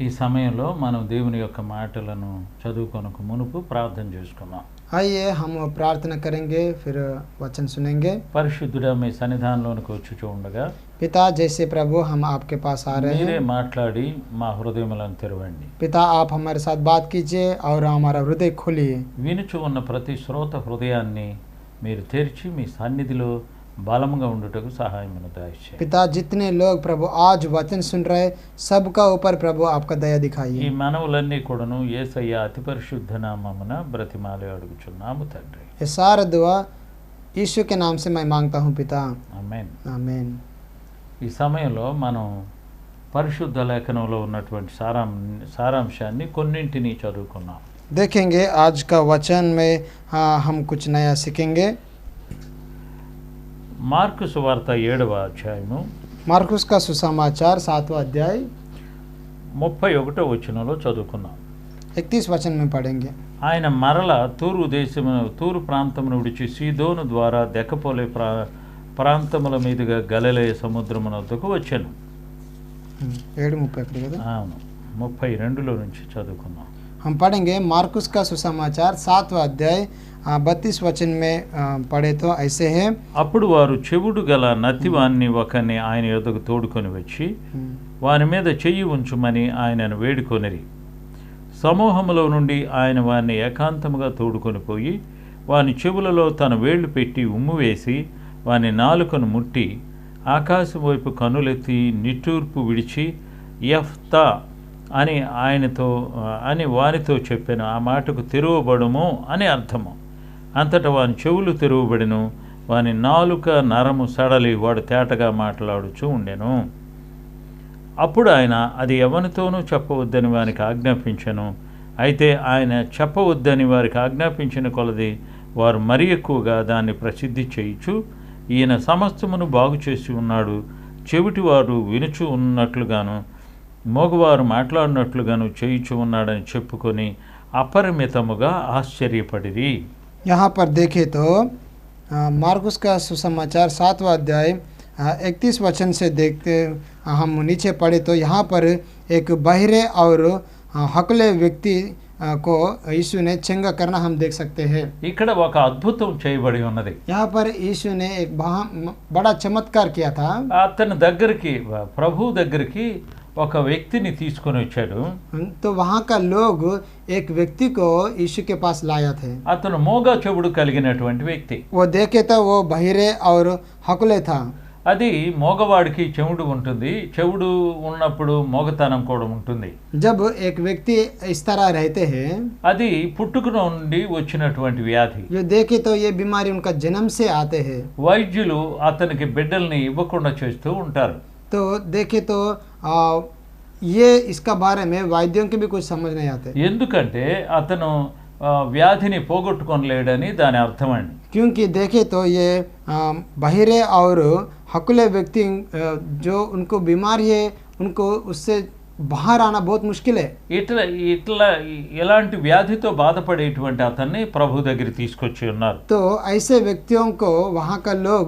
ఈ సమయంలో మనం దేవుని యొక్క మాటలను చదువుకొనక మునుపు ప్రార్థన చేసుకుందాం. आइए हम प्रार्थना करेंगे, फिर वचन सुनेंगे। పరిశుద్ధుడా మీ సన్నిధానంలోనికి వచ్చుచూ ఉండగా पिता, जैसे प्रभु हम आपके पास आ रहे మీరే हैं, మాట్లాడి మా హృదయములను తెరవండి. पिता आप हमारे साथ बात कीजिए और हमारा हृदय खोलिए। వినుచు ఉన్న ప్రతి శ్రోత హృదయాన్ని మీరు తెరిచి మీ సన్నిధిలో బలముగా ఉండుటకు సహాయమును దయచేయండి. पिता, जितने लोग प्रभु आज वचन सुन रहे, सबका ऊपर प्रभु आपका दया ఈ दिखाइए। మనవులన్నీ కూడాను యేసయ్య అతి పరిశుద్ధ నామమున బ్రతిమాలి అడుగుచున్నాము తండ్రి. ये सारा दुआ यीशु के नाम से मैं मांगता हूँ पिता, ఆమేన్. आमीन। ఈ సమయంలో మనం పరిశుద్ధ లేఖనంలో ఉన్నటువంటి సారాంశాన్ని కొన్నింటిని చదువుకున్నాం. देखेंगे आज का वचन में हम कुछ नया सीखेंगे। మార్కు సువార్త 7వ అధ్యాయము मार्कुस का सुसमाचार 7वां अध्याय 31వ వచనంలో చదువుకున్నాం. 31 वचन में पढ़ेंगे। ఆయన మరల తూరు ప్రాంతమును విడిచి సీదోను ద్వారా దెకపోలే ప్రాంతముల మీదుగా గలిలయ సముద్రమునొద్దకు వచ్చాను. 7:30 కదా? అవును, 32లో నుంచి చదువుకున్నాం. हम पढ़ेंगे मार्कुस का सुसमाचार 7वां अध्याय 32 वचन में पढ़े तो ऐसे है। అప్పుడు వారు చెవుడు గల నత్తివాన్ని ఒకరిని ఆయన యొద్దకు తోడుకొని వచ్చి వాని మీద చెయ్యి ఉంచుమని ఆయనను వేడుకొనిరి. సమూహములో నుండి ఆయన వారిని ఏకాంతముగా తోడుకొని పోయి వాని చెవులలో తన వేళ్లు పెట్టి ఉమ్ము వేసి వాని నాలుకను ముట్టి ఆకాశం వైపు కనులెత్తి నిట్టూర్పు విడిచి యఫ్తా అని వానితో చెప్పాను. ఆ మాటకు తెరువబడుము అని అర్థము. అంతటా వాని చెవులు తెరువబడిను, వాని నాలుక నరము సడలి వాడు తేటగా మాట్లాడుచూ ఉండెను. అప్పుడు ఆయన అది ఎవరితోనూ చెప్పవద్దని వారికి ఆజ్ఞాపించెను. అయితే ఆయన చెప్పవద్దని వారికి ఆజ్ఞాపించిన కొలది వారు మరి ఎక్కువగా దాన్ని ప్రసిద్ధి చేయుచు ఈయన సమస్తమును బాగు చేసి ఉన్నాడు, చెవిటివారు వినుచు ఉన్నట్లుగాను మోగవారు మాట్లాడినట్లుగాను చేయుచు ఉన్నాడని చెప్పుకొని అపరిమితముగా ఆశ్చర్యపడిరి. यहाँ पर देखें तो मार्कुस का सुसमाचार 7वां अध्याय 31 वचन से देखते हम नीचे पढ़े तो यहाँ पर एक बहरे और हकले व्यक्ति को यीशु ने चंगा करना हम देख सकते हैं। ఇక్కడ ఒక అద్భుతం చేయబడి ఉన్నది. यहाँ पर यीशु ने एक बड़ा चमत्कार किया था। అతని దగ్గరికి ప్రభు దగ్గరికి ఒక వ్యక్తిని తీసుకొని వచ్చాడు. तो वहाँ का लोग एक व्यक्ति को यीशु के पास लाया थे। అతను మోగా చెవుడు కలిగినటువంటి వ్యక్తి. वो देखे तो वो बहिरे और हकले था। అది మోగవాడికి చెవుడు ఉంటుంది, చెవుడు ఉన్నప్పుడు మోగతనం కూడా ఉంటుంది. जब एक व्यक्ति इस तरह रहते हैं, అది పుట్టుక నుండి వచ్చినటువంటి వ్యాధి. जो देखे तो ये बीमारी उनका जन्म से आते हैं। వైద్యులు అతనికి బిడ్డల్ని ఇవ్వకుండా చేస్తూ ఉంటారు. तो देखे तो ये इसका बारे में वाद्यों के भी कुछ समझ नहीं आते, ఎందుకంటే అతను వ్యాధిని పోగొట్టుకొనలేడని దాని అర్థం అండి. क्योंकि देखे तो ये बहिरे और हकुले व्यक्ति जो उनको बीमारी है, उनको उससे बाहर आना बहुत मुश्किल है। ఇట్లా ఎలాంటి వ్యాధితో బాధపడేటువంటి అతన్ని ప్రభు దగ్గర తీసుకొచ్చి ఉన్నారు. तो ऐसे व्यक्तियों को वहाँ का लोग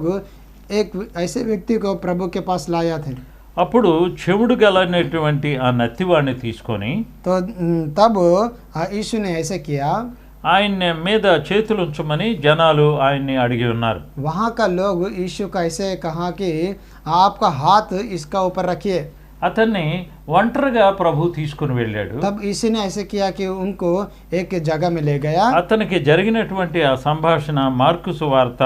एक ऐसे व्यक्ति को प्रभु के पास लाया थे। అప్పుడు చెవుడు గలనటువంటి ఆ నత్తివాడిని తీసుకొని तो तब यीशु ने ऐसे किया, ఆయన మీద చేతులు ఉంచమని జనాలు ఆయన్ని అడిగి ఉన్నారు. वहाँ का लोग यीशु का ऐसे कहा कि आपका हाथ इसका ऊपर रखिए। అతన్ని ఒంటరిగా ప్రభు తీసుకుని వెళ్ళాడు. तब यीशु ने ऐसे किया कि उनको एक जगह में ले गया। అతనికి జరిగినటువంటి ఆ సంభాషణ మార్కు సువార్త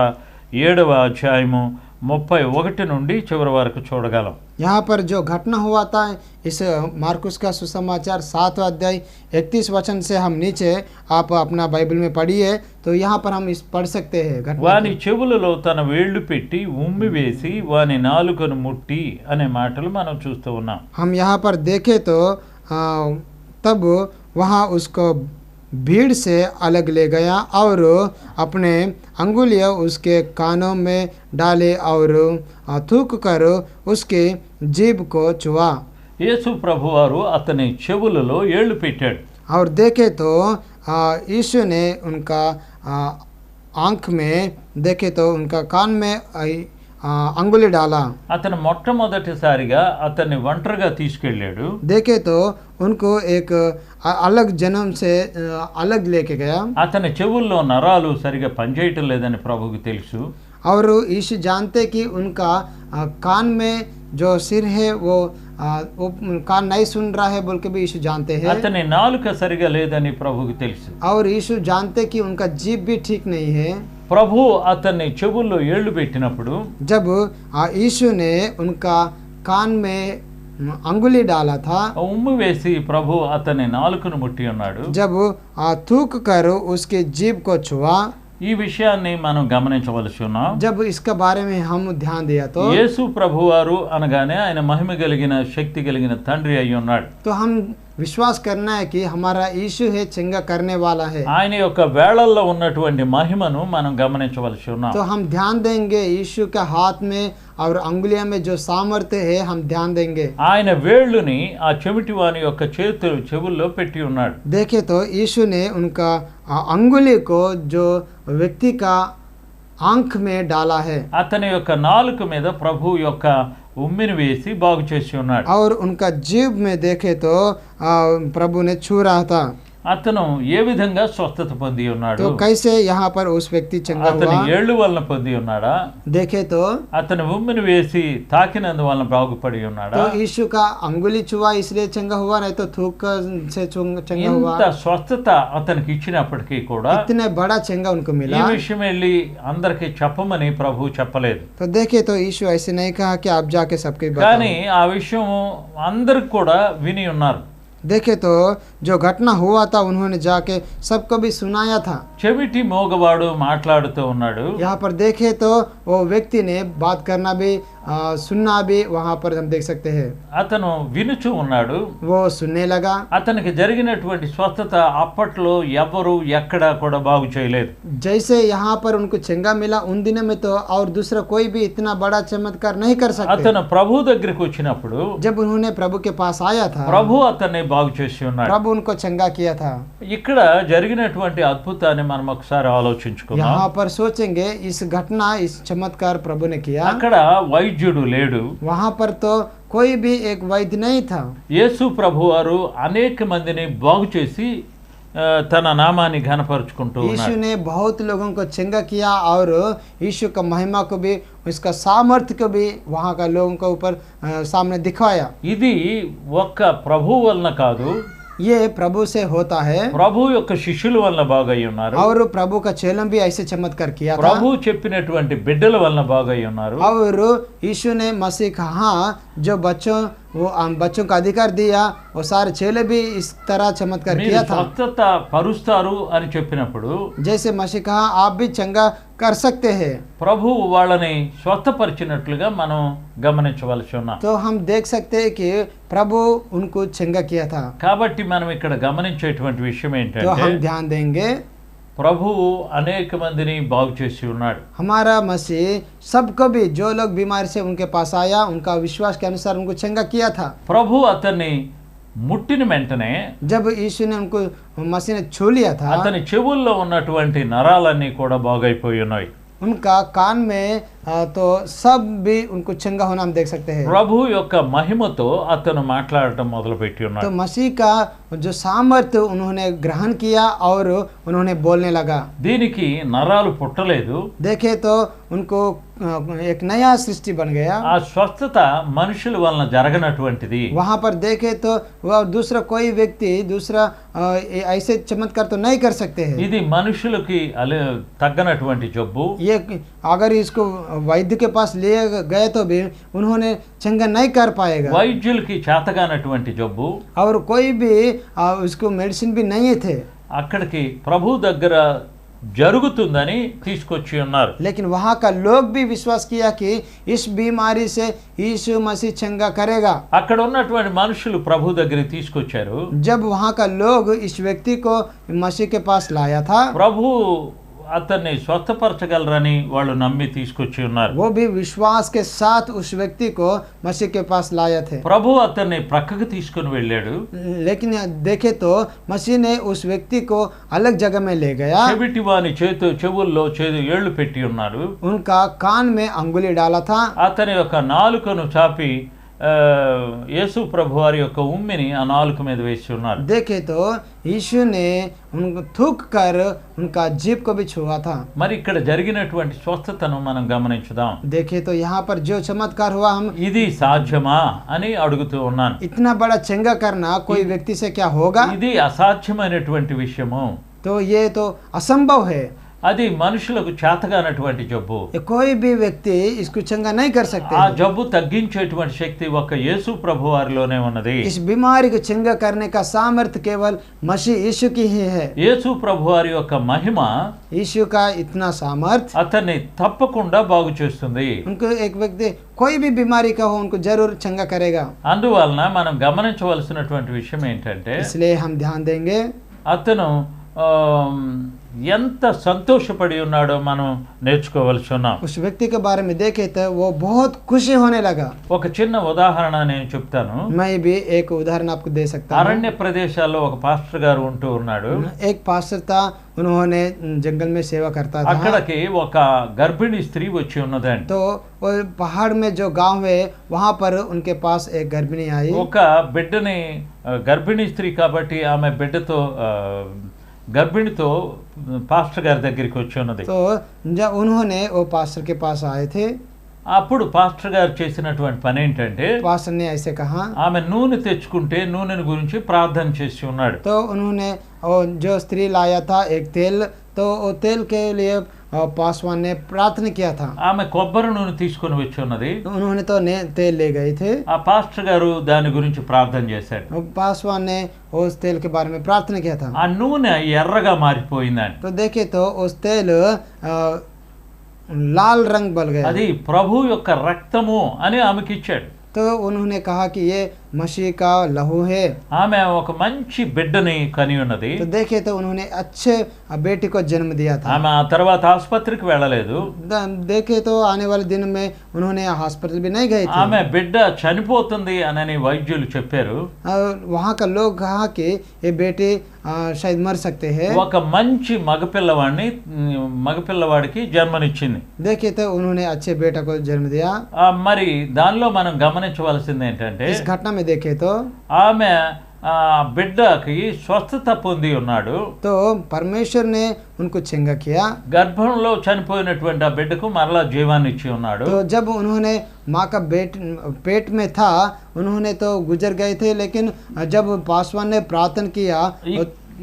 7వ అధ్యాయము 31 నుండి చివరి వరకు చూడగలం. यहाँ पर जो घटना हुआ था इस मार्कुस का सुसमाचार 7वां अध्याय 31 वचन से हम नीचे आप अपना बाइबल में पढ़िए तो यहाँ पर हम इस पढ़ सकते हैं घटना। వాని చెవులలో తన వేళ్లు పెట్టి ఉమ్మి వేసి వాని నాలుకను ముట్టి అనే మాటలు మనం చూస్తూ ఉన్నాం. हम यहाँ पर देखें तो तब वहाँ उसको भीड़ से अलग ले गया और अपने अंगुलियां उसके कानों में डाले और थूक कर उसके जीभ को छुआ। యేసు ప్రభువారు అతని చెవులలో ఏళ్లు పెట్టాడు. और देखे तो यीशु ने उनका आँख में देखे तो उनका कान में अंगुली डाला। అతను మొట్టమొదటిసారిగా అతన్ని ఒంటరిగా తీసుకెళ్ళాడు. देखे तो उनको एक अलग जन्म से अलग लेके गया। అతని చెవుల్లో నరాలు సరిగా పనిచేయటం లేదని ప్రభువుకి తెలుసు. और यीशु जानते कि उनका कान में जो सिर है वो कान नहीं सुन रहा है बोल के भी यीशु जानते हैं। అతని నాలుక సరిగా లేదని ప్రభువుకి తెలుసు. और यीशु जानते कि उनका जीभ भी ठीक नहीं है। ప్రభు అతన్ని చెవుల్లో ఏళ్లు పెట్టినప్పుడు जब यीशु ने उनका कान में अंगुली डाला था, ఉమ్ము వేసి ప్రభు అతని నాలుకను ముట్టి ఉన్నాడు. जब थूक कर उसके जीभ को छुआ, ఈ విషయాన్ని మనం గమనించవలసి ఉన్నాం. जब इसके बारे में हम ध्यान दिया तो యేసు ప్రభువారు అనగానే ఆయన మహిమ కలిగిన శక్తి కలిగిన తండ్రి అయి ఉన్నాడు. तो हम विश्वास करना है कि हमारा यीशु है चंगा करने वाला है। ఆయన యొక్క వేళల్లో ఉన్నటువంటి మహిమను మనం గమనించవలసి ఉన్నాం. तो हम ध्यान देंगे यीशु के हाथ में और अंगुलियों में जो सामर्थ्य है हम ध्यान देंगे। ఆయన వేళ్ళుని ఆ చెవిటి వాని యొక్క చెవుల్లో పెట్టి ఉన్నాడు. देखे तो यीशु ने उनका अंगुली को जो व्यक्ति का आंख में डाला है అతని యొక్క నాలుక మీద ప్రభు యొక్క ఉమ్మిని వేసి బాగు చేసి ఉన్నాడు. और उनका जीभ में देखे तो प्रभु ने छू रहा था। అతను ఏ విధంగా స్వస్థత పొంది ఉన్నాడు? तो कैसे यहाँ पर उस व्यक्ति चंगा అతని हुआ? ఏళ్ళు వలన పొంది ఉన్నాడా? देखे तो అతని ఉమ్మిని వేసి తాకినందువలన బాగుపడి ఉన్నాడా? तो यीशु का अंगुली छुआ इसलिए चंगा हुआ, नहीं तो थूक से चंगा हुआ। ఇంత స్వస్థత అతనికి ఇచ్చినప్పటికీ కూడా इतने बड़ा चंगा उनको ఈ मिला। విషయం వెళ్ళి అందరికి చెప్పమని ప్రభు చెప్పలేదు. तो देखे तो यीशु ऐसे नहीं कहा कि आप जाके सबके కానీ बताओ। ఆ విషయం అందరికి కూడా విని ఉన్నారు. देखे तो जो घटना हुआ था उन्होंने जाके सबको भी सुनाया था। చెవిటి మోగవాడు మాట్లాడుతూ ఉన్నాడు. यहाँ पर देखे तो वो व्यक्ति ने बात करना भी सुनना भी वहाँ पर हम देख सकते हैं। అతను వినుచూ ఉన్నాడు. वो सुनने लगा। అతనికి జరిగినటువంటి స్వస్థత అప్పట్లో ఎవరు ఎక్కడా కూడా బాగు చేయలేదు. जैसे यहाँ पर उनको चंगा मिला उन दिनों में तो और दूसरा कोई भी इतना बड़ा चमत्कार नहीं कर सकते। అతను ప్రభు దగ్గరికి వచ్చినప్పుడు जब उन्होंने प्रभु के पास आया था, ప్రభు అతన్ని బాగు చేసి ఉన్నాడు. प्रभु उनको चंगा किया था। ఇక్కడ జరిగినటువంటి అద్భుతాన్ని మనం ఒకసారి ఆలోచించుకుందాం. यहाँ पर सोचेंगे इस घटना इस चमत्कार प्रभु ने किया। అక్కడ వైద్యుడు లేడు. वहाँ पर तो कोई भी एक वैद्य नहीं था। యేసు ప్రభువారు అనేక మందిని బాగు చేసి తన నామాన్ని ఘనపరుచుకుంటూ यीशु ఉన్నాడు. ने बहुत लोगों को चंगा किया और यीशु का महिमा को भी उसका सामर्थ्य को भी वहाँ का लोगों के ऊपर सामने दिखाया। ఇది ఒక్క ప్రభు వలన కాదు, ये प्रभु से होता है। ప్రభు యొక్క శిష్యుల వలన బాగై ఉన్నారు. और प्रभु का चेलन भी ऐसे चमत्कार किया था। ప్రభు చెప్పినటువంటి బిడ్డల వలన బాగై ఉన్నారు. और यीशु ने मसीह कहा जो बच्चों का अधिकार दिया वो सारे चेले भी इस तरह चमत्कार మీరు किया था। స్వస్థత పరుస్తారు అని చెప్పినప్పుడు जैसे मसीह कहा आप भी चंगा कर सकते हैं, ప్రభు వాళ్ళని స్వస్థపరిచినట్లుగా మనం గమనించవలసి ఉన్నాం. तो हम देख सकते हैं कि प्रभु उनको चंगा किया था। కాబట్టి మనం ఇక్కడ గమనించేటువంటి విషయం तो ఏంటంటే हम ध्यान देंगे ప్రభువు అనేక మందిని బాగు చేసి ఉన్నాడు. हमारा मसीह सबको भी जो लोग बीमार से उनके पास आया उनका विश्वास के अनुसार उनको चंगा किया था। ప్రభు అతన్ని ముట్టిన వెంటనే जब यीशु ने उनको मसीह ने छू लिया था, అతని చెవుల్లో ఉన్నటువంటి నరాలన్నీ కూడా బాగైపోయి ఉన్నాయి. उनका कान में तो सब भी उनको चंगा होना हम देख सकते हैं। ప్రభు యొక్క మహిమతో అతను మాట్లాడటం మొదలుపెట్టి तो ఉన్నాడు. मसीह का जो सामर्थ्य उन्होंने ग्रहण किया और उन्होंने बोलने लगा। దీనికి నరాలు పుట్టలేదు. देखे तो उनको एक नया सृष्टि बन गया। ఆ స్వస్థత మనుషుల వలన జరగనటువంటిది. वहाँ पर देखे तो वह दूसरा कोई व्यक्ति दूसरा ऐसे चमत्कार तो नहीं कर सकते हैं। ఇది మనుషులకి తగ్గనటువంటి జబ్బు. ये अगर इसको वैद्य के पास ले गए तो भी उन्होंने चंगा नहीं कर पाएगा। వైద్యులకి చేతగానటువంటి జబ్బు. और कोई भी उसको मेडिसिन भी नहीं थे। అక్కడికి ప్రభు దగ్గర జరుగుతుందని తీసుకొచ్చి ఉన్నారు. लेकिन वहाँ का लोग भी विश्वास किया कि इस बीमारी से यीशु मसीह चंगा करेगा। అక్కడ ఉన్నటువంటి మనుషులు ప్రభు దగ్గరికి తీసుకొచ్చారు. जब वहाँ का लोग इस व्यक्ति को मसीह के पास लाया था, ప్రభు అతన్ని స్వస్థపరచగలరని వాళ్ళు నమ్మి తీసుకొచ్చి ఉన్నారు. वो भी विश्वास के साथ उस व्यक्ति को मसीह के पास लाए थे. ప్రభు అతన్ని ప్రక్కకు తీసుకుని వెళ్ళాడు. लेकिन देखे तो मसीह ने उस व्यक्ति को अलग जगह में ले गया. చెవిటి వాని చెవుల్లో ఏళ్లు పెట్టి ఉన్నారు. उनका कान में अंगुली डाला था. అతని యొక్క నాలుకను చాపి యేసు ప్రభు వారి యొక్క ఉమ్మిని ఆ నాలుక మీద వేసి ఉన్నారు. देखे तो यीशु ने उनको थूक कर उनका जीभ को भी छुआ था. మరి ఇక్కడ జరిగినటువంటి స్వస్థతను మనం గమనించుదాం. देखे तो यहाँ पर जो चमत्कार हुआ हम ఇది సాధ్యమా అని అడుగుతూ ఉన్నాను. इतना बड़ा चंगा करना कोई व्यक्ति से क्या होगा? ఇది అసాధ్యమైనటువంటి విషయము. तो ये तो असंभव है. అది మనుషులకు చేతగానటువంటి జబ్బు. कोई भी व्यक्ति इसको चंगा नहीं कर सकते. ఆ జబ్బు తగ్గించేటువంటి శక్తి ఒక్క యేసు ప్రభు వారిలోనే ఉన్నది. इस बीमारी को चंगा करने का सामर्थ्य केवल मसीह यीशु की ही है. యేసు ప్రభు వారి యొక్క మహిమ यीशु का इतना सामर्थ्य అతన్ని తప్పకుండా బాగు చేస్తుంది. उनको एक व्यक्ति कोई भी बीमारी का हो उनको जरूर चंगा करेगा. అందువలన మనం గమనించవలసినటువంటి విషయం ఏంటంటే इसलिए हम ध्यान देंगे అతను ఎంత సంతోషపడి ఉన్నాడో మనం నేర్చుకోవలసి ఉన్నాం. उस व्यक्ति के बारे में देखे तो वो बहुत खुशी होने लगा. ఒక చిన్న ఉదాహరణ నేను చెప్తాను. मैं भी एक उदाहरण आपको दे सकता हूँ. అరణ్య ప్రదేశాల్లో ఒక పాస్టర్ గారు ఉంటూ ఉన్నాడు. एक पास्टर था, उन्होंने जंगल में सेवा करता था. అక్కడికి ఒక గర్భిణీ స్త్రీ వచ్చి ఉన్నదండి. तो वो पहाड़ में जो गांव है वहां पर उनके पास एक गर्भिणी आई. ఒక బిడ్డని గర్భిణీ స్త్రీ కాబట్టి ఆమె బిడ్డతో గర్భిణితో పాస్టర్ గారి దగ్గరికి వచ్చి ఉన్నది. तो जब उन्होंने वो पास्टर के पास आए थे, అప్పుడు పాస్టర్ గారు చేసినటువంటి పని ఏంటంటే पास्टर ने ऐसे कहा. ఆమె నూనె తెచ్చుకుంటే నూనెని గురించి ప్రార్థన చేసి ఉన్నాడు. तो उन्होंने वो जो स्त्री लाया था एक तेल, तो वो तेल के लिए पासवान ने प्रार्थना किया था. ఆమె కొబ్బరి నూనె తీసుకొని వచ్చి ఉన్నది. उन्होंने तो तेल ले गए थे. ఆ పాస్టర్ గారు దాని గురించి ప్రార్థన చేశాడు. पासवान ने उस तेल के बारे में प्रार्थना किया था. ఆ నూనె ఎర్రగా మారిపోయిందండి. तो देखे तो उस तेल लाल रंग बन गया. అది ప్రభు యొక్క రక్తము అని ఆమెకి ఇచ్చాడు. तो उन्होंने कहा कि ये मसीह का लहू है. ఆమె ఒక మంచి బిడ్డని కని ఉన్నది. तो देखे तो उन्होंने अच्छे बेटी को जन्म दिया था. ఆమె ఆ తర్వాత ఆసుపత్రికి వెళ్ళలేదు. देखे तो आने वाले दिन में उन्होंने हॉस्पिटल भी नहीं गए थे. ఆమె బిడ్డ చనిపోతుంది అని వైద్యులు చెప్పారు. वहाँ का लोग कहा कि ये बेटी शायद मर सकते हैं. ఒక మంచి మగపిల్లవాడికి జన్మనిచ్చింది. देखे तो उन्होंने अच्छे बेटा को जन्म दिया. మరి దానిలో మనం గమనించవలసింది ఏంటంటే इस घटना में देखे तो ఆమె బిడ్డకి స్వస్థత పొంది ఉన్నాడు. तो परमेश्वर ने उनको चंगा किया. గర్భంలో చనిపోయినటువంటి ఆ బిడ్డకు మరలా జీవాన్ని ఇచ్చి ఉన్నాడు. तो जब उन्होंने माँ का पेट में था उन्होंने तो गुजर गए थे, लेकिन जब पासवान ने प्रार्थना किया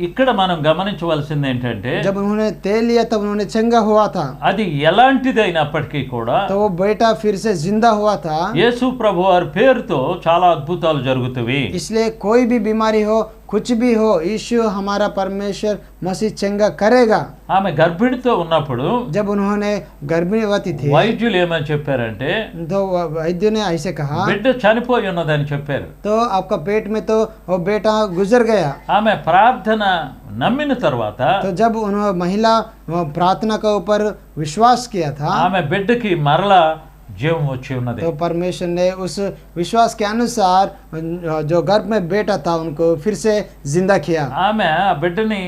ఇక్కడ మనం గమనించవలసింది ఏంటంటే जब उन्होंने तेल लिया तब उन्होंने चंगा हुआ था. అది ఎలాంటిదైనప్పటికీ కూడా तो वो बेटा फिर से जिंदा हुआ था. యేసు ప్రభు వారి పేరుతో చాలా అద్భుతాలు జరుగుతవి. इसलिए कोई भी बीमारी हो, कुछ भी हो, यीशु हमारा परमेश्वर मसीह चंगा करेगा. ఆమె గర్భిణితో ఉన్నప్పుడు जब उन्होंने गर्भवती थी వైద్యులు ఏమని చెప్పారంటే तो वैद्य ने ऐसे कहा బిడ్డ చనిపోయి ఉన్నదని చెప్పారు. तो आपका पेट में तो वो बेटा गुजर गया. ఆమె ప్రార్థన నమ్మిన తర్వాత तो जब उन्होंने महिला प्रार्थना के ऊपर विश्वास किया था ఆమె బిడ్డకి మరలా జీవం వచ్చి ఉన్నది. तो परमेश्वर ने उस विश्वास के अनुसार जो गर्भ में बेटा था उनको फिर से जिंदा किया. ఆమె ఆ బిడ్డని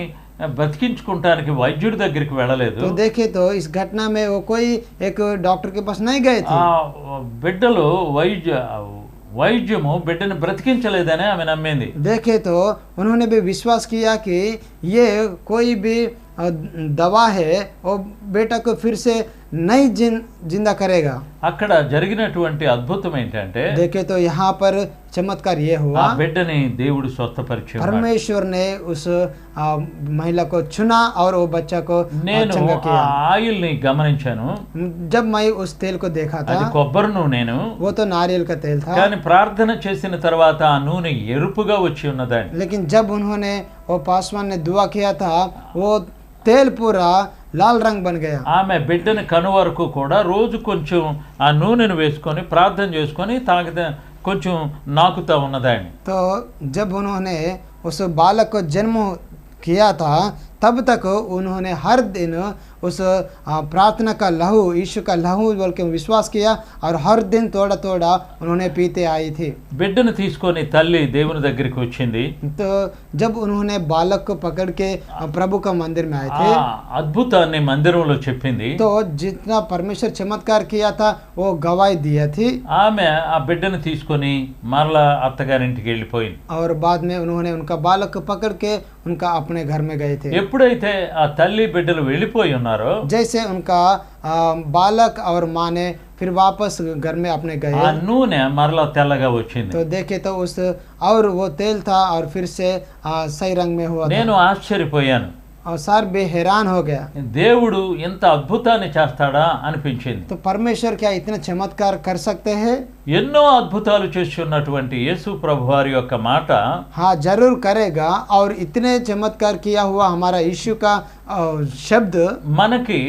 బతికించుకుంటానికి వైద్యుడి దగ్గరికి వెళ్ళలేదు. तो देखे तो इस घटना में वो कोई एक डॉक्टर के पास नहीं गए थे. ఆ బిడ్డలు వైద్యము బిడ్డని బ్రతికించలేదని ఆమె నమ్మింది. देखे तो उन्होंने भी विश्वास किया कि ये कोई भी दवा है वो बेटा को फिर से नहीं जिंदा करेगा. అక్కడ జరిగినటువంటి అద్భుతం ఏంటంటే देखे तो यहाँ पर चमत्कार ये ఆ हुआ, బిడ్డని దేవుడు స్వస్థపరిచాడు. परमेश्वर ने उस महिला को चुना और वो बच्चा को నేను चंगा ఆ किया. ఆయిల్ ని గమనించాను. जब मैं उस तेल को देखा అది था కొబ్బరి నూనెను. वो तो नारियल का तेल था, కానీ ప్రార్థన చేసిన తర్వాత ఆ నూనె ఎరుపుగా వచ్చి ఉన్నదండి. लेकिन जब उन्होंने वो पासवान ने दुआ किया था वो तेल पूरा लाल रंग बन गया. ఆమె బిడ్డని కను వరకు కూడా రోజు కొంచెం ఆ నూనెను వేసుకొని ప్రార్థన చేసుకొని తాగితే కొంచెం నాకుతా ఉన్నదండి. तो जब उन्होंने उस बालक को जन्म किया था तब तक उन्होंने हर दिन उस प्रार्थना का लहू, यीशु का लहू बोल के विश्वास किया और हर दिन थोड़ा थोड़ा उन्होंने पीते आई थी। బిడ్డను తీసుకొని తల్లి దేవుని దగ్గరికి వచ్చింది. तो जब उन्होंने बालक को पकड़ के प्रभु का मंदिर में आए ఆ थे అద్భుతాన్ని మందిరంలో చెప్పింది. तो जितना परमेश्वर चमत्कार किया था वो गवाही दिया थी ఆమె ఆ బిడ్డను తీసుకొని మరలా అత్తగారింటికి వెళ్ళిపోయింది. और बाद में उन्होंने उनका बालक को पकड़ के उनका अपने घर में गए थे। ఎప్పుడైతే ఆ తల్లి బిడ్డలు వెళ్ళిపోయి ఉన్నారో जैसे उनका बालक और माँ ने फिर वापस घर में अपने ఆ गए నూనె మరలా తెల్లగా వచ్చింది. तो देखे तो उस और वो तेल था और फिर से सही रंग में हुआ నేను था ఆశ్చర్యపోయాను. और सर भी हैरान हो गया। దేవుడు ఇంత అద్భుతాన్ని చేస్తాడా అనిపించింది. तो परमेश्वर क्या इतने चमत्कार कर सकते हैं? ఎన్నో అద్భుతాలు చేస్తున్నటువంటి యేసు ప్రభువారి యొక్క మాట हाँ जरूर करेगा। और इतने चमत्कार किया हुआ हमारा यीशु का शब्द మనకి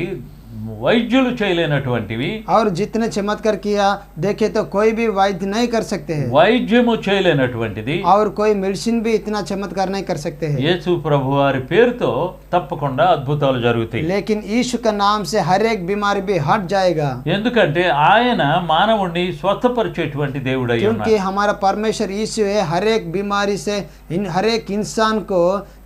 వైద్యులు చేయలేనటువంటివి, और जितने चमत्कार किया देखे तो कोई भी वैद्य नहीं कर सकते हैं వైద్యము చేయలేనటువంటిది और कोई मेडिसिन भी इतना चमत्कार नहीं कर सकते हैं। యేసు ప్రభువారి పేరుతో తప్పకుండా అద్భుతాలు జరుగుతాయి. लेकिन यीशु का नाम से हर एक बीमारी भी हट जाएगा ఎందుకంటే ఆయన మానవుణ్ణి స్వస్థపరిచేటువంటి దేవుడై क्योंकि ఉన్నాడు. हमारा परमेश्वर यीशु है हर एक बीमारी से हर एक इंसान को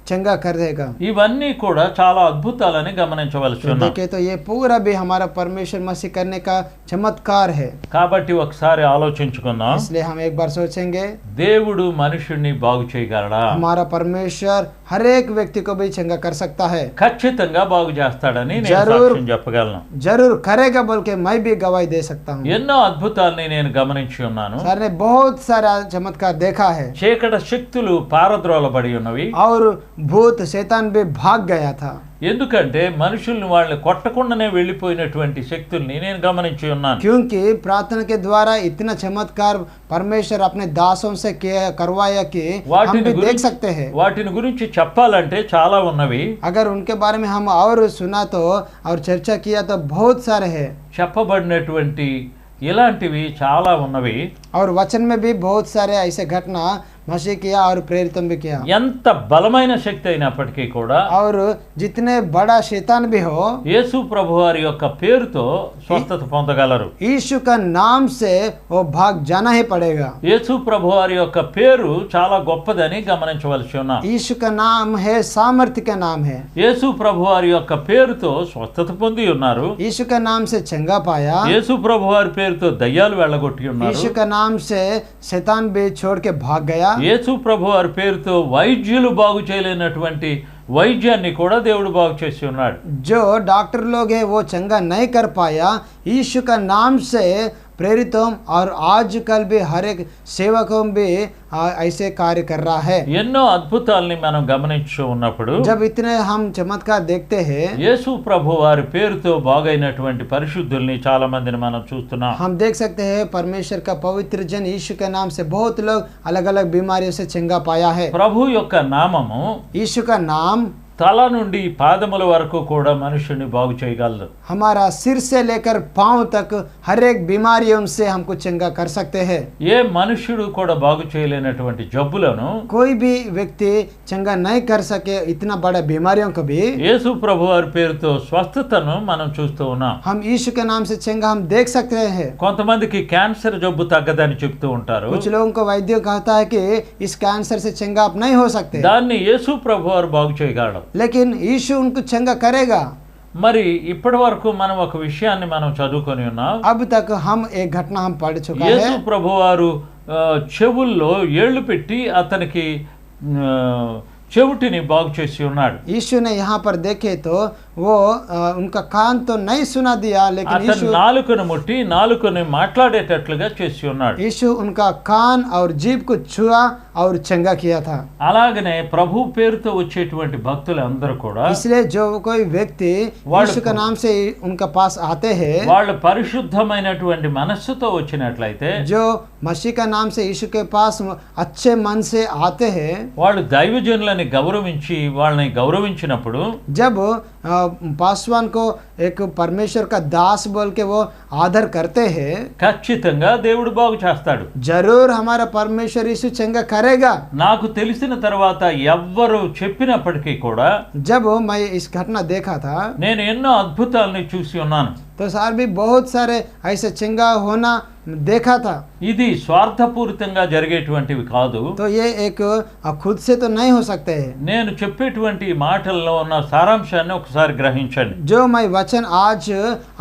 चंगा कर देगा। ఇవన్నీ కూడా చాలా అద్భుతాలని గమనించవలసి तो ఉన్నాం. देखे तो ये पूरा भी हमारा परमेश्वर मसीह करने का चमत्कार है। కాబట్టి ఒకసారి ఆలోచించుకుందాం. इसलिए हम एक बार सोचेंगे దేవుడు మనుషుణ్ణి బాగు చేయగలడా? हमारा परमेश्वर हर एक व्यक्ति को भी चंगा कर सकता है। ఖచ్చితంగా బాగు చేస్తాడని నేను జరూర్. సాక్ష్యం చెప్పగలను. जरूर करेगा बोल के मैं भी गवाही दे सकता हूँ। ఎన్నో అద్భుతాలని నేను గమనించి ఉన్నాను. सर ने बहुत सारा चमत्कार देखा है చీకటి శక్తులు పారద్రోలబడి ఉన్నవి. और भूत शैतान भी भाग गया था ఎందుకంటే మనుషుల్ని వాళ్ళని కొట్టకుండానే వెళ్ళిపోయినటువంటి శక్తుల్ని నేను గమనించి ఉన్నాను. क्योंकि प्रार्थना के द्वारा इतना चमत्कार परमेश्वर अपने दासों से करवाया कि हम भी देख सकते हैं। వాటిని గురించి చెప్పాలంటే చాలా ఉన్నవి. अगर उनके बारे में हम और सुना तो और चर्चा किया तो बहुत सारे हैं చెప్పబడినటువంటి ఇలాంటివి చాలా ఉన్నవి. और वचन में भी बहुत सारे ऐसे घटना मसीह किया और प्रेरितों भी किया। ఎంత బలమైన శక్తి అయినప్పటికీ కూడా और जितने बड़ा शैतान भी हो యేసు ప్రభువారి యొక్క పేరుతో స్వస్థత పొందగలరు. यीशु का नाम से वो भाग जाना ही पड़ेगा। యేసు ప్రభువారి యొక్క పేరు చాలా గొప్పదని గమనించవలసి ఉన్నాం. यीशु का नाम है सामर्थ्य का नाम है। యేసు ప్రభువారి యొక్క పేరుతో స్వస్థత పొంది ఉన్నారు. यीशु का नाम से चंगा पाया। యేసు ప్రభువారి పేరుతో దయ్యాలు వెళ్ళగొట్టి ఉన్నారు. यीशु का नाम से शैतान भी छोड़ के भाग गया। యేసు ప్రభువారి పేరుతో వైద్యులు బాగు చేయలేనటువంటి వైద్యాన్ని కూడా దేవుడు బాగు చేసి ఉన్నాడు. जो डॉक्टर लोग है वो चंगा नहीं कर पाया, यीशु का नाम से प्रेरितों और आजकल भी हर एक सेवकों भी ऐसे कार्य कर रहा है। ఎన్నో అద్భుతాల్ని మనం గమనించు ఉన్నప్పుడు जब इतने हम चमत्कार देखते हैं యేసు ప్రభువారి పేరుతో బాగైనటువంటి పరిశుద్ధుల్ని చాలా మందిని మనం చూస్తున్నాం. हम देख सकते हैं परमेश्वर का पवित्र जन यीशु के नाम से बहुत लोग अलग अलग बीमारियों से चंगा पाया है। ప్రభు యొక్క నామము यीशु का नाम తల నుండి పాదముల వరకు కూడా మనుషుని బాగు చేయగలదు. हमारा सिर से लेकर पांव तक हर एक बीमारियों से हमको चंगा कर सकते हैं। ఏ మనుష్యుడు కూడా బాగు చేయలేనటువంటి జబ్బులను कोई भी व्यक्ति चंगा नहीं कर सके इतना बड़ा बीमारियों को भी యేసు ప్రభువారి పేరుతో స్వస్థతను మనం చూస్తూ ఉన్నాం. हम यीशु के नाम से चंगा हम देख सकते हैं। కొంతమందికి క్యాన్సర్ జబ్బు తగ్గదని చెప్తూ ఉంటారు. कुछ लोगों को वैद्य कहता है कि इस कैंसर से चंगा आप नहीं हो सकते, దాన్ని యేసు ప్రభువారు బాగు చేయగలడు. लेकिन यीशु उनको चंगा करेगा। మరి ఇప్పటి వరకు మనం ఒక విషయాన్ని మనం చదువుకొని ఉన్నాం. अब तक हम एक घटना हम पढ़ चुका యేసు है। ప్రభువారు చెవుల్లో ఏళ్ళు పెట్టి అతనికి చెవిటిని బాగు చేసి ఉన్నాడు. यीशु ने यहाँ पर देखे तो वो उनका कान तो नहीं सुना दिया, लेकिन అతను నాలుకను ముట్టి నాలుకను మాట్లాడేటట్లుగా చేసి ఉన్నాడు. यीशु उनका कान और जीभ को छुआ और चंगा किया था। అలాగనే ప్రభు పేరుతో వచ్చేటువంటి భక్తులు అందరూ కూడా इसलिए जो कोई व्यक्ति यीशु के नाम से उनका पास आते हैं, వాళ్ళు పరిశుద్ధమైనటువంటి మనస్సుతో వచ్చినట్లయితే जो मसीह का नाम से यीशु के पास अच्छे मन से आते हैं, వాళ్ళు దైవజనులని గౌరవించి వాళ్ళని గౌరవించినప్పుడు जब पासवान को एक परमेश्वर का दास बोल के वो आदर करते हैं, ఖచ్చితంగా దేవుడు బాగు చేస్తాడు. जरूर हमारा परमेश्वर यीशु चंगा करेगा। నాకు తెలిసిన తర్వాత ఎవ్వరు చెప్పినప్పటికీ కూడా जब मैं इस घटना देखा था నేను ఎన్నో అద్భుతాలని చూసి ఉన్నాను. तो सर भी बहुत सारे ऐसे चंगा होना देखा था। ఇది స్వార్థపూరితంగా జరిగేటువంటివి కాదు. तो ये एक खुद से तो नहीं हो सकते हैं। నేను చెప్పేటువంటి మాటల్లో ఉన్న సారాంశాన్ని ఒకసారి గ్రహించండి. जो मैं वचन आज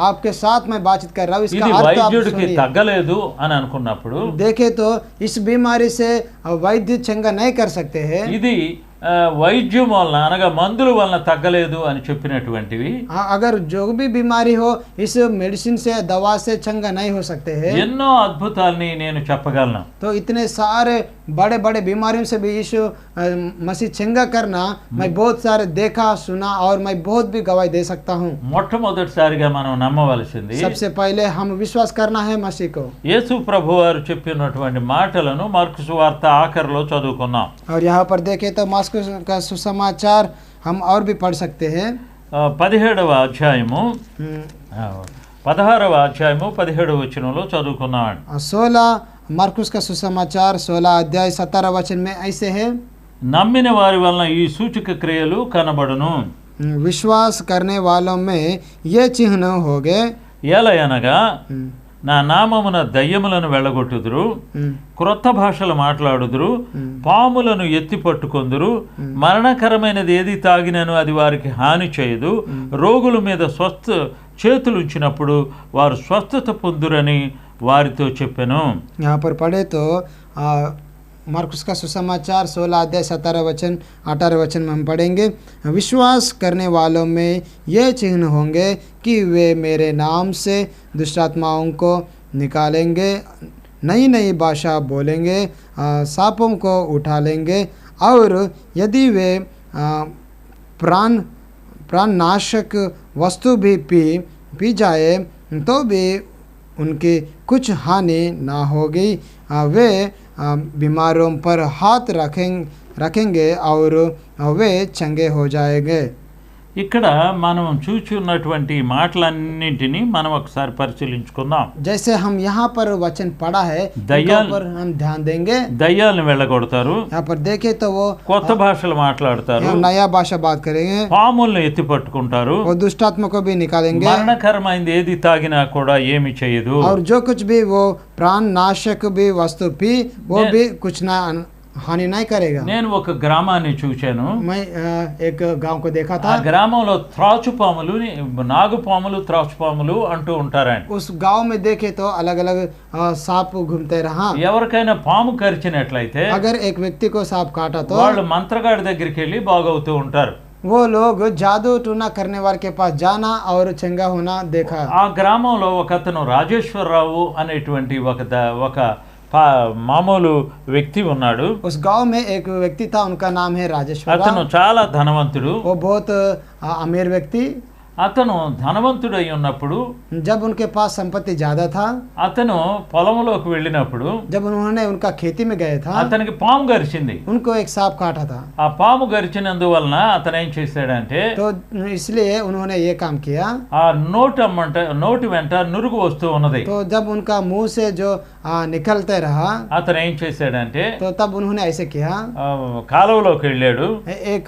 आपके साथ मैं बातचीत कर रहा हूँ इसका ఇది अर्थ आप వైద్యుడికి सुनिए। తగ్గలేదు అని అనుకున్నప్పుడు देखे तो इस बीमारी से वैद्य चंगा नहीं कर सकते हैं। ఇది వైద్యం వలన అనగా మందుల వలన తగ్గలేదు అని చెప్పినటువంటివి अगर जो भी बीमारी हो इस मेडिसिन से दवा से चंगा नहीं हो सकते हैं। ఎన్నో అద్భుతాల్ని నేను చెప్పగలను. तो इतने सारे बड़े बड़े बीमारियों से भी यीशु मसीह चंगा करना मैं बहुत सारे देखा सुना और मैं बहुत भी गवाही दे सकता हूँ। మొట్టమొదటిసారిగా మనం నమ్మవలసింది सबसे पहले हम विश्वास करना है मसीह को। యేసు ప్రభువారు చెప్పినటువంటి మాటలను మార్కు సువార్త ఆఖరిలో చదువుకున్నాం. और यहाँ पर देखें तो मार्को का सुसमाचार हम और भी पढ़ सकते हैं। 17వ అధ్యాయము 16వ అధ్యాయము 17వ వచనంలో చదువుకున్నాం. 16 मार्कुस का सुसमाचार 16 अध्याय 17 वचन में ऐसे है, నమ్మిన వారి వలన ఈ సూచక క్రియలు కనబడును. विश्वास करने वालों में ये चिन्ह होंगे। ఎలయనగా నా నామమున దయ్యములను వెళ్ళగొట్టుదురు, క్రొత్త భాషలు మాట్లాడుదురు, పాములను ఎత్తి పట్టుకొందురు, మరణకరమైనది ఏది తాగినను అది వారికి హాని చేయదు, రోగుల మీద చేతులు ఉంచినప్పుడు వారు స్వస్థత పొందురని వారితో చెప్పెను. यहाँ पर पढ़े तो मार्कुस का सुसमाचार 16 अध्याय 17 वचन 18 वचन में हम पढ़ेंगे, विश्वास करने वालों में ये चिन्ह होंगे कि वे मेरे नाम से दुष्टात्माओं को निकालेंगे, नई नई भाषा बोलेंगे, सांपों को उठा लेंगे, और यदि वे प्राणनाशक वस्तु भी पी जाए तो भी उनकी कुछ हानि ना होगी, वे बीमारों पर हाथ रखेंगे और वे चंगे हो जाएंगे। ఇక్కడ మనం చూచున్నటువంటి మాటలన్నింటినీ మనం ఒకసారి పరిశీలించుకుందాం. जैसे हम यहाँ पर वचन पढ़ा है दयाल पर हम ध्यान देंगे। దయ్యాలను వెళ్ళగొడతారు, यहाँ पर देखे तो वो కొత్త భాషలు మాట్లాడతారు, यहाँ नया भाषा बात करेंगे, పాములను ఎత్తి పట్టుకుంటారు, वो दुष्टात्मा को भी निकालेंगे, మరణకరమైనది ఏది తాగినా కూడా ఏమి చేయదు, और जो कुछ भी वो प्राण नाशक भी वस्तु पी वो भी कुछ ना हानि नहीं करेगा। నేను ఒక గ్రామాన్ని చూశాను. मैं एक गांव को देखा ఆ था। గ్రామంలో త్రాచుపాములు, నాగుపాములు, త్రాచుపాములు అంటూ ఉంటారండి. उस गांव में देखे तो अलग अलग सांप घूमते रहा। ఎవరికైనా పాము కరిచినట్లయితే अगर एक व्यक्ति को सांप काटा तो వాళ్ళు మంత్రగాడి దగ్గరికి వెళ్ళి బాగవుతూ ఉంటారు. वो लोग जादू टूना करने वाले के पास जाना और चंगा होना देखा। ఆ గ్రామంలో ఒక అతను రాజేశ్వరరావు అనేటువంటి ఒక మామూలు వ్యక్తి ఉన్నాడు. उस गांव में एक व्यक्ति था, उनका नाम है राजेश्वर। అతను చాలా ధనవంతుడు. वो बहुत अमीर व्यक्ति। అతను ధనవంతుడై ఉన్నప్పుడు, जब उनके पास संपत्ति ज्यादा था, అతను పొలంలోకి వెళ్ళినప్పుడు जब उन्होंने उनका खेती में गए था, అతనికి పాము గరిచింది. उनको एक सांप काटा था। ఆ పాము గరిచినందువలన అతను ఏం చేశాడంటే, तो इसलिए उन्होंने ये काम किया। ఆ నోటి వెంట నురుగు వస్తూ ఉన్నది. तो जब उनका मुंह से जो निकलते रहा, అతను ఏం చేశాడంటే, तो तब उन्होंने ऐसे किया, కాలువలోకి వెళ్ళాడు, एक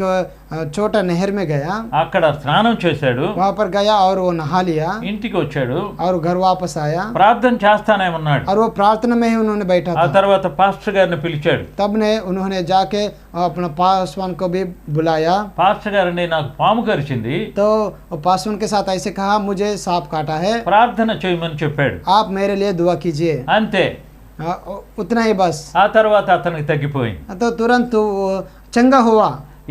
छोटा नहर में गया, అక్కడ స్నానం చేశాడు, वहां पर गया और वो नहा लिया, ఇంటికి వచ్చాడు, और घर वापस आया, ప్రార్థన చేస్తానే ఉన్నాడు. और वो प्रार्थना में ही उन्होंने बैठा ఆ था। తర్వాత పాస్టర్ గారిని పిలిచాడు. तब ने उन्होंने जाके अपना पासवान को भी बुलाया। పాస్టర్ గారిని నాకు పాము కరిచింది, तो पासवान के साथ ऐसे कहा, मुझे सांप काटा है, ప్రార్థన చేయమని చెప్పాడు. आप मेरे लिए दुआ कीजिए। అంతే. उतना ही बस। ఆ తర్వాత అతనికి తగ్గిపోయింది. तो तुरंत वो चंगा हुआ।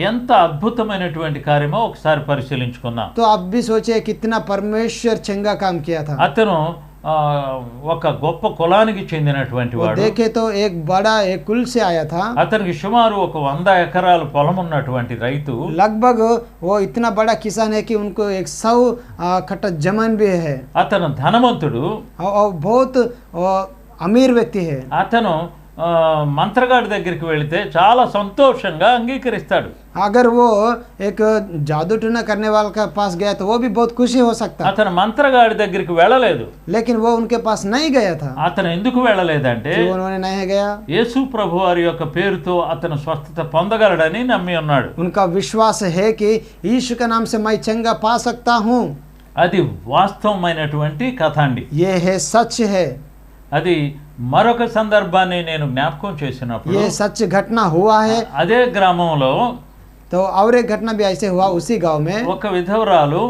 ఎంత అద్భుతమైనటువంటి కార్యమో ఒకసారి పరిశీలించుకుందాం. तो आप भी सोचिए कितना परमेश्वर चंगा काम किया था। అతను ఒక గొప్ప కులానికి చెందినటువంటి वो వాడు. देखे तो एक बड़ा एक कुल से आया था। అతనికి సుమారు ఒక 100 ఎకరాల పొలం ఉన్నటువంటి రైతు. लगभग वो इतना बड़ा किसान है कि उनको 100 कट्टा जमीन भी है। అతను ధనవంతుడు, और बहुत अमीर व्यक्ति है। అతను మంత్రగాడి దగ్గరికి వెళితే చాలా సంతోషంగా అంగీకరిస్తాడు. अगर वो एक जादू टूना करने वाले के पास गया तो वो भी बहुत खुशी हो सकता, అతను మంత్రగాడి దగ్గరికి వెళ్ళలేదు. लेकिन वो उनके पास नहीं गया था। అతను ఎందుకు వెళ్ళలేదంటే क्यों उन्होंने नहीं गया? యేసు ప్రభు వారి యొక్క పేరుతో అతను స్వస్థత పొందగలడని నమ్మి ఉన్నాడు. उनका विश्वास है कि यीशु के नाम से मैं चंगा पा सकता हूँ। అది వాస్తవమైనటువంటి కథ అండి. ये है सच है। అది మరొక సందర్భాన్ని నేను జ్ఞాపకం చేసినప్పుడు ये सच घटना हुआ है। అదే గ్రామంలో तो और एक घटना भी ऐसे हुआ उसी गांव में। ఒక విధవరాలు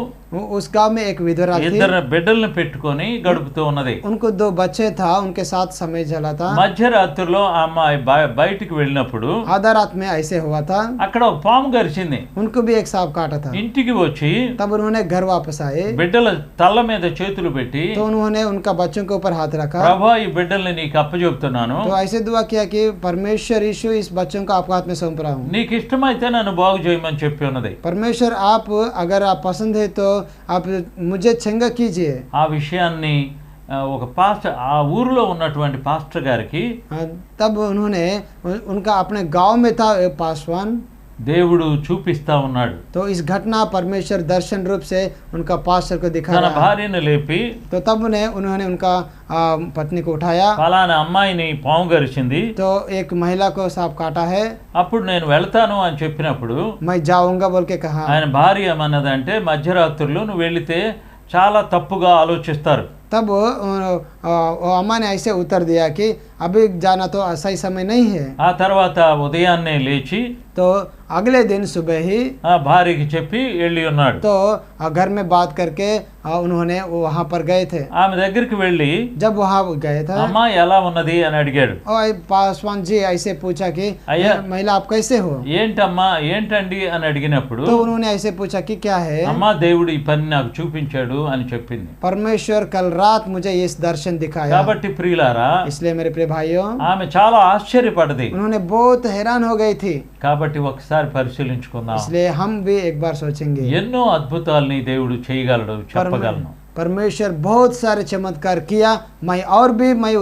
उस गांव में एक विधवा थी, ఇద్దరు బిడ్డల్ని పెట్టుకొని గడుపుతూ ఉన్నది. उनको 2 बच्चे था, उनके साथ समय चला था। మధ్యరాత్రిలో ఆ అమ్మాయి బయటికి వెళ్ళినప్పుడు आधा रात में ऐसे हुआ था, అక్కడ ఒక పాము గరిచింది. उनको भी एक सांप काटा था। ఇంటికి వచ్చి तब उन्होंने घर वापस आए బిడ్డల తల్ల మీద చేతులు పెట్టి तो उन्होंने उनका बच्चों के ऊपर हाथ रखा। ప్రభా ఈ బిడ్డల్ని నీకు అప్పచెప్తున్నాను, तो ऐसे दुआ किया कि परमेश्वर यीशु इस बच्चों को आपके हाथ में सौंप रहा हूँ। నీకు ఇష్టమైతే నన్ను బాగు చేయమని చెప్పి ఉన్నది. परमेश्वर आप अगर आप पसंद है तो आप मुझे चंगा कीजिए। ఆ విషయాన్ని ఒక పాస్టర్ ఆ ఊరిలో ఉన్నటువంటి పాస్టర్ గారికి तब उन्होंने उनका अपने गांव में था एक पासवान, దేవుడు చూపిస్తా ఉన్నాడు. तो इस घटना परमेश्वर दर्शन रूप से उनका पास्टर को दिखा తన रहा है। భార్యను లేపి तो तब उन्होंने उनका पत्नी को उठाया, ఫలానా అమ్మాయిని పాము గరిచింది, तो एक महिला को सांप काटा है, అప్పుడు నేను వెళ్తాను అని చెప్పినప్పుడు मैं जाऊंगा बोल के कहा। ఆయన భార్య ఏమన్నదంటే మధ్యరాత్రులు నువ్వు వెళితే చాలా తప్పుగా ఆలోచిస్తారు. तब वो अम्मा ने ऐसे उत्तर दिया कि अभी जाना तो सही समय नहीं है। ఆ తర్వాత ఉదయాన్నే లేచి तो अगले दिन सुबह ही ఆ భార్యకి చెప్పి వెళ్ళి ఉన్నాడు. तो घर में बात करके उन्होंने वहाँ पर गए थे। ఆమె దగ్గరికి వెళ్ళి जब वहाँ गए थे అమ్మా ఎలా ఉన్నది అని అడిగాడు. और पासवान जी ऐसे पूछा कि अय्या, महिला आप कैसे हो? ఏంటమ్మా ఏంటండి అని అడిగినప్పుడు तो उन्होंने ऐसे पूछा कि क्या है? అమ్మా దేవుడు ఈ పని నాకు చూపించాడు అని చెప్పింది. परमेश्वर कल रात मुझे ये दर्शन दिखाया। కాబట్టి ప్రియులారా इसलिए मेरे प्रिय भाइयों, ఆమె చాలా ఆశ్చర్యపడది. उन्होंने बहुत हैरान हो गई थी। కాబట్టి ఒకసారి పరిశీలించుకుందాం. इसलिए हम भी एक बार सोचेंगे, ఎన్నో అద్భుతాలని దేవుడు చేయగలడు, చెప్పగలను. परमेश्वर बहुत सारे चमत्कार किया, मैं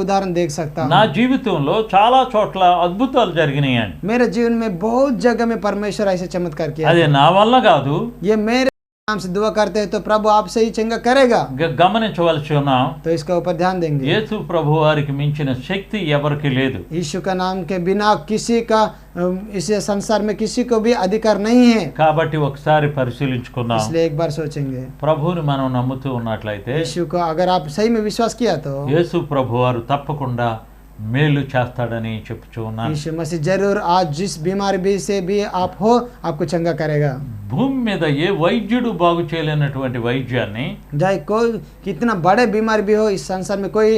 उदाहरण देख सकता నా हूँ। జీవితంలో చాలా చోట్ల అద్భుతాలు జరిగినాయండి. मेरे जीवन में बहुत जगह में परमेश्वर ऐसे चमत्कार किया। అది నా వల్ల కాదు, ये मेरे नाम से दुआ करते हैं तो प्रभु आपसे ही चंगा करेगा। గమనించవలసి ఉన్నాం. तो इसका ऊपर ध्यान देंगे। యేసు ప్రభు వారికి మించిన శక్తి ఎవరికి లేదు. यीशु का नाम के बिना किसी का इस संसार में किसी को भी अधिकार नहीं है। కాబట్టి ఒకసారి పరిశీలించుకుందాం. इसलिए एक बार सोचेंगे, ప్రభువుని మనం నమ్ముతూ ఉన్నట్లయితే यीशु को अगर आप सही में विश्वास किया तो యేసు ప్రభు వారు తప్పకుండా మేలు చేస్తాడని చెప్పుచూ ఉన్నాను. यीशु मसीह जरूर आज जिस बीमारी भी से भी आप हो आपको चंगा करेगा। భూమి మీద ఏ వైద్యుడు బాగు చేయలేనటువంటి వైద్యాన్ని चाहे कोई कितना बड़े बीमारी भी हो, इस संसार में कोई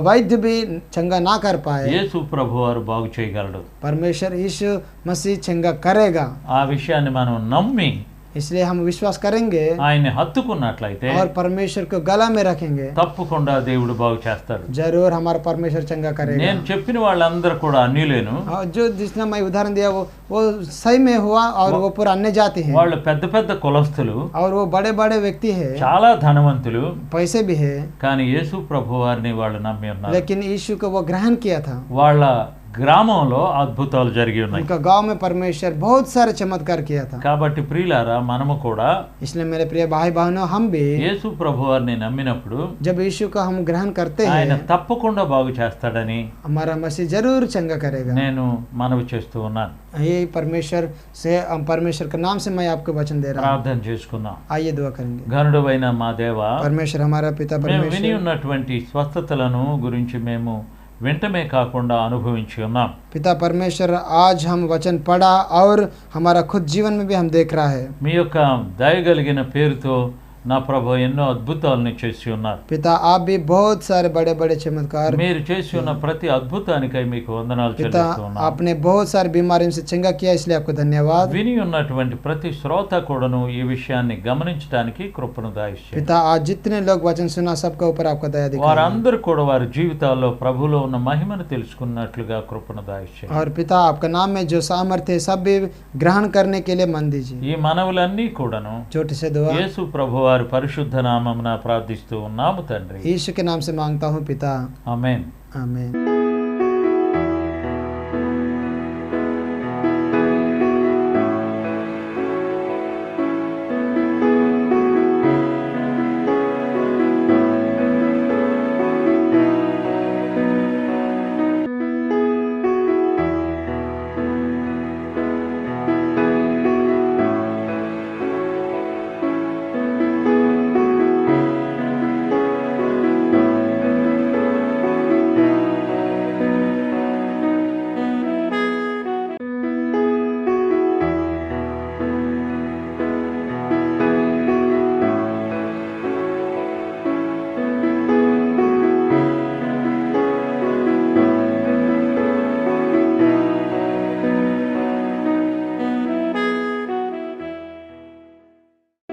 वैद्य भी चंगा ना कर पाए, యేసు ప్రభు వారు బాగు చేయగలడు. परमेश्वर यीशु मसीह चंगा करेगा। ఆ విషయాన్ని మనం నమ్మి इसलिए हम विश्वास करेंगे ఆయన్ని హత్తుకున్నట్లయితే और परमेश्वर को गला में रखेंगे, తప్పకుండా దేవుడు బాగు చేస్తాడు. जरूर हमारा परमेश्वर चंगा करेगा। నేను చెప్పిన వాళ్ళందరూ కూడా అన్యులేను. और जो जिसने मैं उदाहरण दिया वो सही में हुआ और वो पूरा अन्य जाति है వాళ్ళు పెద్ద పెద్ద కులస్తులు, और वो बड़े बड़े व्यक्ति है, చాలా ధనవంతులు. पैसे भी है, కానీ యేసు ప్రభు వారిని వాళ్ళు నమ్మి ఉన్నారు. लेकिन यीशु को वो ग्रहण किया था। వాళ్ళ గ్రామంలో అద్భుతాలు జరిగి ఉన్నాయి. उनका गांव में परमेश्वर बहुत सारे चमत्कार किया था। కాబట్టి ప్రియులారా మనము కూడా इसलिए मेरे प्रिय भाई बहनों, हम भी యేసు ప్రభు వారిని నమ్మినప్పుడు जब यीशु को हम ग्रहण करते ఆయన हैं తప్పకుండా బాగు చేస్తాడని हमारा मसीह जरूर चंगा करेगा। నేను మనవి చేస్తూ ఉన్నాను. ये परमेश्वर के नाम से मैं आपको वचन दे रहा हूँ। ప్రార్థన చేసుకుందాం. आइए दुआ करेंगे। ఘనుడైన మా దేవా, परमेश्वर हमारा पिता మేము విని परमेश्वर, ఉన్నటువంటి స్వస్థతలను గురించి మేము వెంటనే కాకుండా అనుభవించి ఉన్నాం. पिता परमेश्वर, आज हम वचन पढ़ा और हमारा खुद जीवन में भी हम देख रहा है। మీ యొక్క దయగలిగిన పేరుతో నా ప్రభు ఎన్నో అద్భుతాలను చేసి ఉన్నారు. पिता आप भी बहुत सारे बड़े बड़े चमत्कार, మీరు చేసి ఉన్న ప్రతి అద్భుతానికై మీకు వందనాలు पिता చెల్లిస్తూ ఉన్నాను. आपने बहुत सारी बीमारियों से चंगा किया, इसलिए आपको धन्यवाद। విని ఉన్నటువంటి ప్రతి శ్రోత కూడాను ఈ విషయాన్ని గమనించడానికి కృపను దయచేయండి. पिता आज जितने लोग वचन सुना सबका ऊपर आपका दया दिखाई, వారందరూ కూడా వారి జీవితాల్లో ప్రభులో ఉన్న మహిమను తెలుసుకున్నట్లుగా కృపను దయచేయండి. और पिता आपका नाम में जो सामर्थ्य है सब भी ग्रहण करने के लिए मन दीजिए। ఈ మనవులన్నీ కూడాను छोटे से दुआ యేసు ప్రభు వారి పరిశుద్ధ నామమున ప్రార్థిస్తూ ఉన్నాము తండ్రి. यीशु के नाम से मांगता हूँ पिता, ఆమేన్. आमीन।